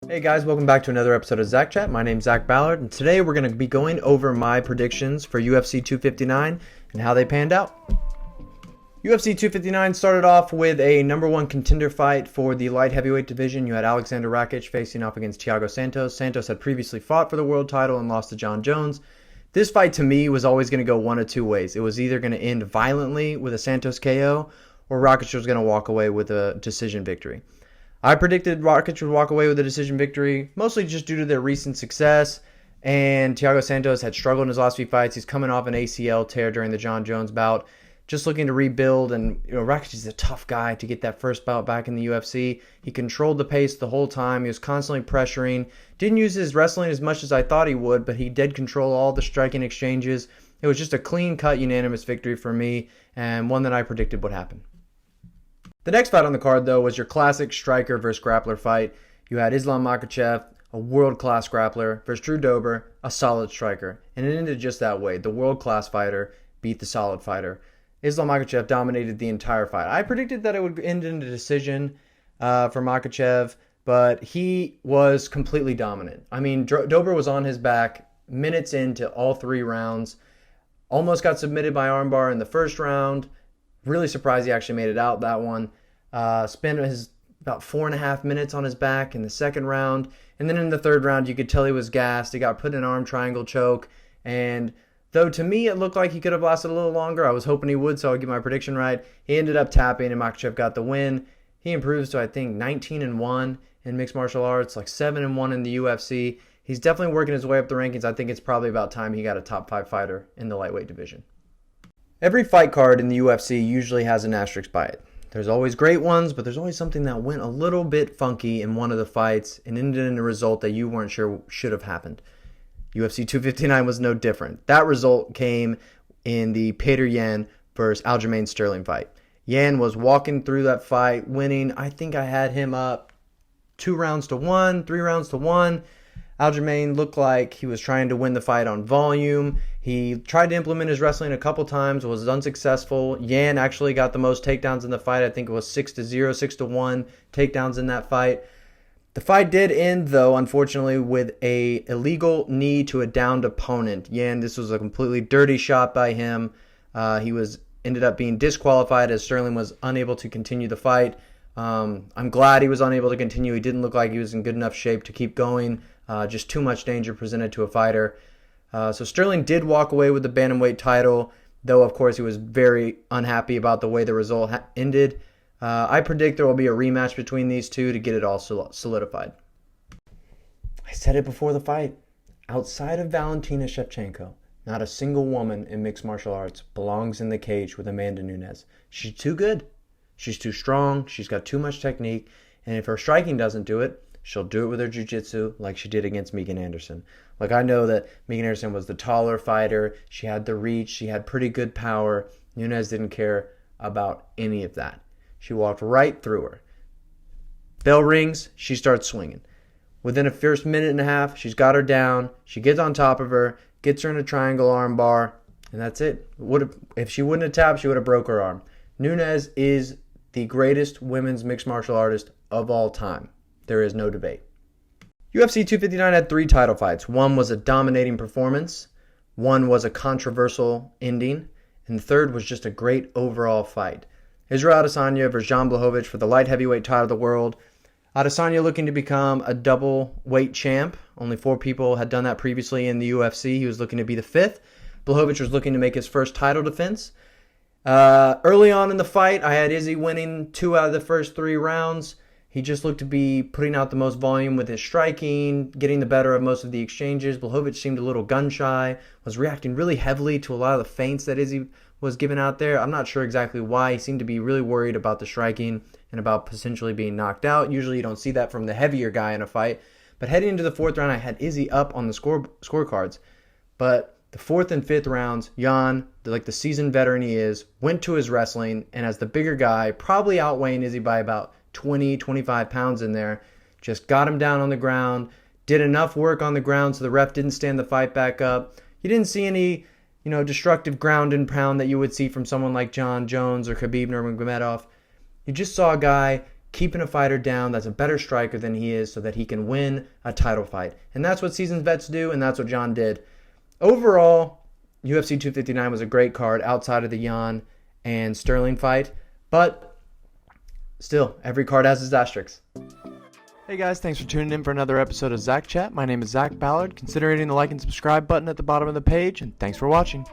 Hey guys, welcome back to another episode of Zach Chat. My name's Zach Ballard, and today we're going to be going over my predictions for UFC 259 and how they panned out. UFC 259 started off with a number one contender fight for the light heavyweight division. You had Alexander Rakic facing off against Thiago Santos. Santos had previously fought for the world title and lost to John Jones. This fight to me was always going to go one of two ways. It was either going to end violently with a Santos KO or Rakic was going to walk away with a decision victory. I predicted Rakic would walk away with a decision victory, mostly just due to their recent success. And Thiago Santos had struggled in his last few fights. He's coming off an ACL tear during the John Jones bout, just looking to rebuild. And Rakic is a tough guy to get that first bout back in the UFC. He controlled the pace the whole time. He was constantly pressuring. Didn't use his wrestling as much as I thought he would, but he did control all the striking exchanges. It was just a clean-cut, unanimous victory for me, and one that I predicted would happen. The next fight on the card, though, was your classic striker versus grappler fight. You had Islam Makhachev, a world-class grappler, versus Drew Dober, a solid striker. And it ended just that way. The world-class fighter beat the solid fighter. Islam Makhachev dominated the entire fight. I predicted that it would end in a decision for Makhachev, but he was completely dominant. I mean, Dober was on his back minutes into all three rounds. Almost got submitted by armbar in the first round. Really surprised he actually made it out that one. Spent his about 4.5 minutes on his back in the second round. And then in the third round, you could tell he was gassed. He got put in an arm triangle choke. And though to me it looked like he could have lasted a little longer, I was hoping he would, so I'll get my prediction right. He ended up tapping, and Makhachev got the win. He improves to, I think, 19-1 in mixed martial arts, like 7-1 in the UFC. He's definitely working his way up the rankings. I think it's probably about time he got a top 5 fighter in the lightweight division. Every fight card in the UFC usually has an asterisk by it. There's always great ones, but there's always something that went a little bit funky in one of the fights and ended in a result that you weren't sure should have happened. UFC 259 was no different. That result came in the Petr Yan versus Aljamain Sterling fight. Yan was walking through that fight, winning. I think I had him up 2-1, 3-1. Aljamain looked like he was trying to win the fight on volume. He tried to implement his wrestling a couple times, was unsuccessful. Yan actually got the most takedowns in the fight. I think it was 6-0, 6-1 takedowns in that fight. The fight did end, though, unfortunately, with a illegal knee to a downed opponent. Yan, this was a completely dirty shot by him. He ended up being disqualified as Sterling was unable to continue the fight. I'm glad he was unable to continue. He didn't look like he was in good enough shape to keep going. Just too much danger presented to a fighter. So Sterling did walk away with the bantamweight title, though of course he was very unhappy about the way the result ended. I predict there will be a rematch between these two to get it all solidified. I said it before the fight. Outside of Valentina Shevchenko, not a single woman in mixed martial arts belongs in the cage with Amanda Nunes. She's too good. She's too strong. She's got too much technique. And if her striking doesn't do it, she'll do it with her jiu-jitsu like she did against Megan Anderson. Like, I know that Megan Anderson was the taller fighter. She had the reach. She had pretty good power. Nunes didn't care about any of that. She walked right through her. Bell rings. She starts swinging. Within a first minute and a half, she's got her down. She gets on top of her, gets her in a triangle arm bar, and that's it. If she wouldn't have tapped, she would have broke her arm. Nunes is the greatest women's mixed martial artist of all time. There is no debate. UFC 259 had 3 title fights. One was a dominating performance. One was a controversial ending. And the third was just a great overall fight. Israel Adesanya versus Jan Blachowicz for the light heavyweight title of the world. Adesanya looking to become a double weight champ. Only 4 people had done that previously in the UFC. He was looking to be the 5th. Blachowicz was looking to make his first title defense. Early on in the fight, I had Izzy winning 2 out of the first 3 rounds. He just looked to be putting out the most volume with his striking, getting the better of most of the exchanges. Blachowicz seemed a little gun-shy, was reacting really heavily to a lot of the feints that Izzy was giving out there. I'm not sure exactly why. He seemed to be really worried about the striking and about potentially being knocked out. Usually you don't see that from the heavier guy in a fight. But heading into the 4th round, I had Izzy up on the scorecards. But the 4th and 5th rounds, Jan, like the seasoned veteran he is, went to his wrestling, and as the bigger guy, probably outweighing Izzy by about 20, 25 pounds in there, just got him down on the ground, did enough work on the ground so the ref didn't stand the fight back up. You didn't see any, destructive ground and pound that you would see from someone like John Jones or Khabib Nurmagomedov. You just saw a guy keeping a fighter down that's a better striker than he is so that he can win a title fight. And that's what seasoned vets do, and that's what John did. Overall, UFC 259 was a great card outside of the Jan and Sterling fight, but still, every card has its asterisks. Hey guys, thanks for tuning in for another episode of Zach Chat. My name is Zach Ballard. Consider hitting the like and subscribe button at the bottom of the page, and thanks for watching.